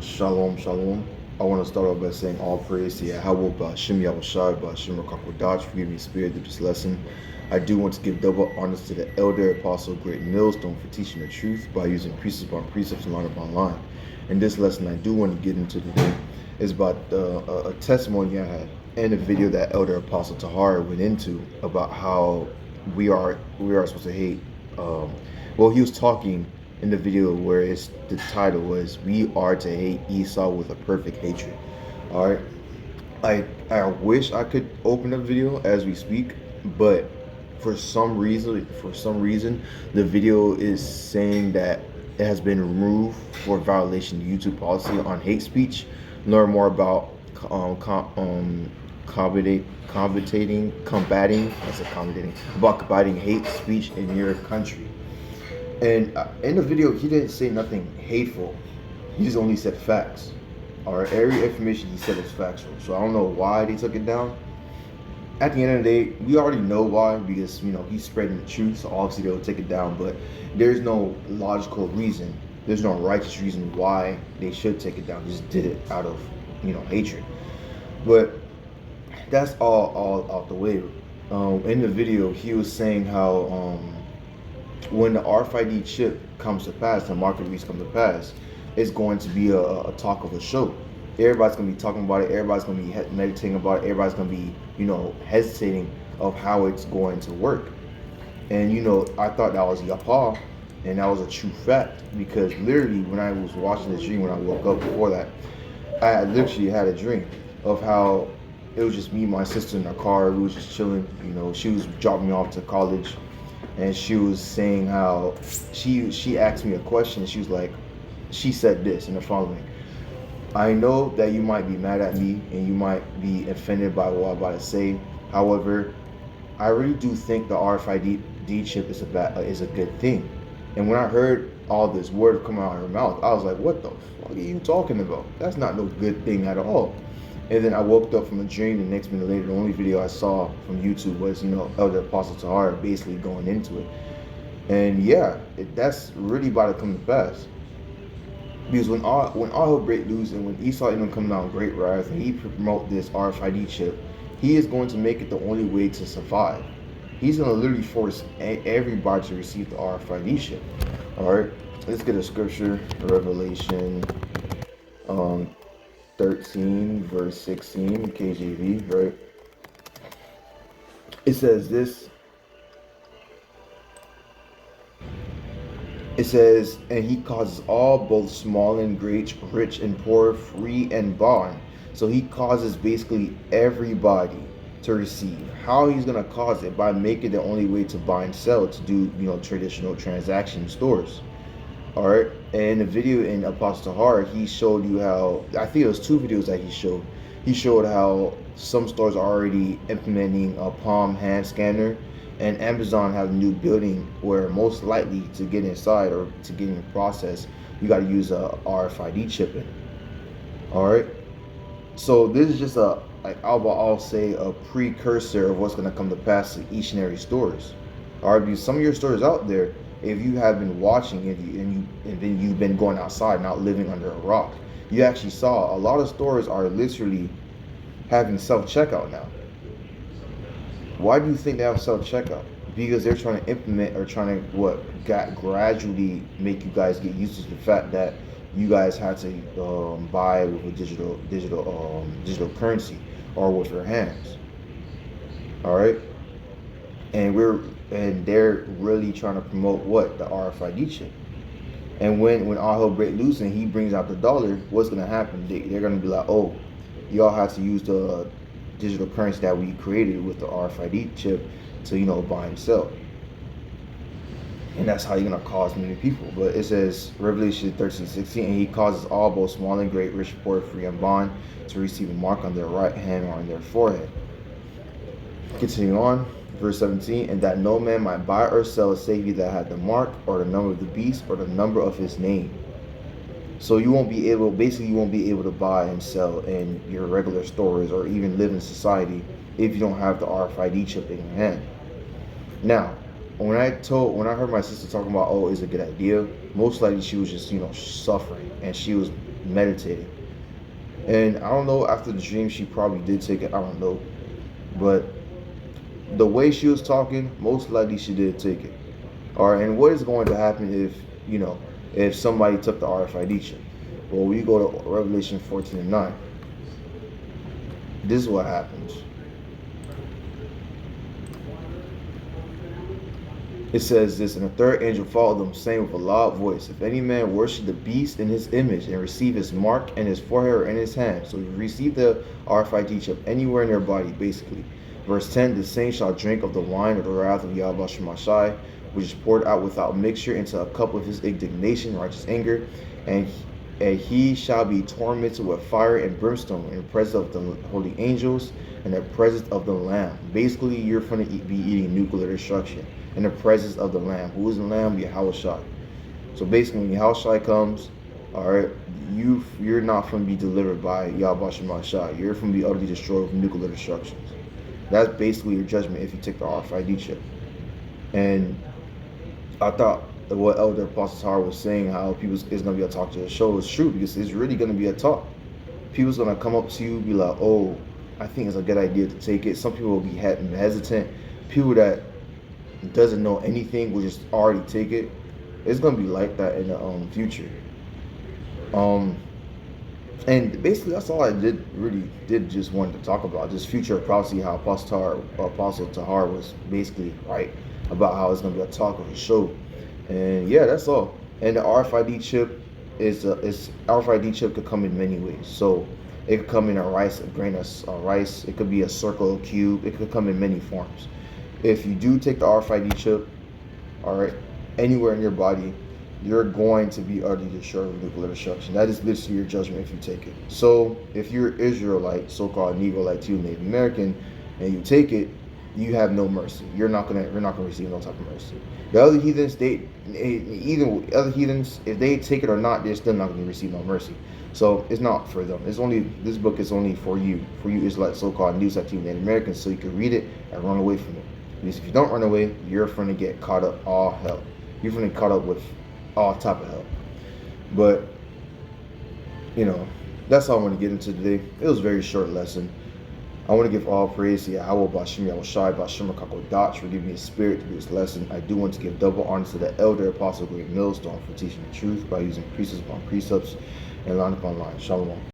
Shalom, shalom. I want to start off by saying all praise to Yahweh, Ba'ashem Yahushai, Ba'ashem Rakakodash, for giving me spirit through this lesson. I do want to give double honors to the elder apostle, Great Millstone, for teaching the truth by using precepts upon precepts and line upon line. And this lesson I do want to get into today is about a testimony I had and a video that elder apostle Tahar went into about how we are supposed to hate. He was talking in the video where the title was "We are to hate Esau with a perfect hatred." All right, I wish I could open the video as we speak, but for some reason, the video is saying that it has been removed for violation of YouTube policy on hate speech. Learn more about combating hate speech in your country. And in the video, he didn't say nothing hateful. He just only said facts. Or every information he said is factual. So I don't know why they took it down. At the end of the day, we already know why, because he's spreading the truth. So obviously they'll take it down. But there's no logical reason. There's no righteous reason why they should take it down. They just did it out of hatred. But that's all out the way. In the video, he was saying how when the RFID chip comes to pass, the market reach come to pass, it's going to be a talk of a show. Everybody's going to be talking about it. Everybody's going to be meditating about it. Everybody's going to be, hesitating of how it's going to work. And, I thought that was Yapah, and that was a true fact, because literally when I was watching this dream, when I woke up before that, I literally had a dream of how it was just me and my sister in a car. We was just chilling. She was dropping me off to college, and she was saying how she asked me a question. She was like, she said this in the following: I know that you might be mad at me and you might be offended by what I'm about to say. However, I really do think the RFID chip is a good thing. And when I heard all this word come out of her mouth, I was like, what the fuck are you talking about? That's not no good thing at all. And then I woke up from a dream. The next minute later, the only video I saw from YouTube was, Elder Apostle Tahar basically going into it. And yeah, that's really about to come to pass. Because when all hell break loose, and when Esau ended up coming out in great wrath, and he promote this RFID chip, he is going to make it the only way to survive. He's going to literally force everybody to receive the RFID chip. All right, let's get a scripture, Revelation 13 verse 16, KJV, right? It says this. It says, and he causes all, both small and great, rich and poor, free and bond. So he causes basically everybody to receive. How he's going to cause it? By making the only way to buy and sell, to do traditional transaction stores. All right. And in the video in Apostle Tahar, he showed you how, I think it was two videos that he showed. He showed how some stores are already implementing a palm hand scanner, and Amazon has a new building where most likely to get inside or to get in the process, you got to use a RFID chip in. All right. So this is just I'll say a precursor of what's going to come to pass to each and every stores. All right, because some of your stores out there, if you have been watching it and then you've been going outside, not living under a rock, you actually saw a lot of stores are literally having self-checkout now. Why do you think they have self-checkout? Because they're trying to implement, or trying to gradually make you guys get used to the fact that you guys have to buy with a digital currency or with your hands. All right, and they're really trying to promote the RFID chip. And when all hell break loose and he brings out the dollar, what's gonna happen? They're gonna be like, oh, y'all have to use the digital currency that we created with the RFID chip to buy and sell. And that's how you're gonna cause many people. But it says Revelation 13:16, and he causes all, both small and great, rich, poor, free and bond, to receive a mark on their right hand or on their forehead. Continuing on, verse 17, and that no man might buy or sell save he that had the mark, or the number of the beast, or the number of his name. So you won't be able to buy and sell in your regular stores or even live in society if you don't have the RFID chip in your hand. Now, when I heard my sister talking about, oh, it's a good idea, most likely she was just, suffering, and she was meditating. And I don't know, after the dream, she probably did take it. I don't know. But the way she was talking, most likely she did take it. All right, and what is going to happen if somebody took the RFID chip? Well, we go to Revelation 14:9. This is what happens. It says this, and the third angel followed them, saying with a loud voice, if any man worship the beast in his image and receive his mark in his forehead or in his hand, so you receive the RFID chip anywhere in their body, basically. Verse 10, the same shall drink of the wine of the wrath of Yahweh Shemashai, which is poured out without mixture into a cup of his indignation, righteous anger, and he shall be tormented with fire and brimstone in the presence of the holy angels and the presence of the Lamb. Basically, you're going to be eating nuclear destruction in the presence of the Lamb. Who is the Lamb? Yahushua. So basically, when Yahushua comes, all right, you're not going to be delivered by Yahweh Shemashai. You're going to be utterly destroyed with nuclear destructions. That's basically your judgment if you take the RFID chip. And I thought what Elder Apostle Tahar was saying, how people is going to be able to talk to the show, is true, because it's really going to be a talk. People's going to come up to you, be like, oh, I think it's a good idea to take it. Some people will be hesitant. People that doesn't know anything will just already take it. It's going to be like that in the future. And basically that's all I did just wanted to talk about, just future prophecy, how Apostle Tahar was basically right about how it's going to be a talk of a show. And yeah, that's all. And the RFID chip RFID chip could come in many ways. So it could come in a grain of rice. It could be a circle, a cube. It could come in many forms. If you do take the RFID chip, all right, anywhere in your body, you're going to be utterly destroyed with nuclear destruction. That is literally your judgment if you take it. So if you're Israelite, so-called Negroite to Native American, and you take it, you have no mercy. You're not gonna receive no type of mercy. The other heathens, other heathens, if they take it or not, they're still not gonna receive no mercy. So it's not for them. This book is only for you Israelite, so-called Negroite to Native Americans, so you can read it and run away from it. Because if you don't run away, you're going to get caught up all hell. You're going to get caught up with all type of hell. But that's all I want to get into today. It was a very short lesson. I want to give all praise to Yahweh Bashim Yahushai Bashim Kakodat for giving me a spirit to do this lesson. I do want to give double honor to the elder apostle Great Millstone for teaching the truth by using precepts upon precepts and line upon line. Shalom.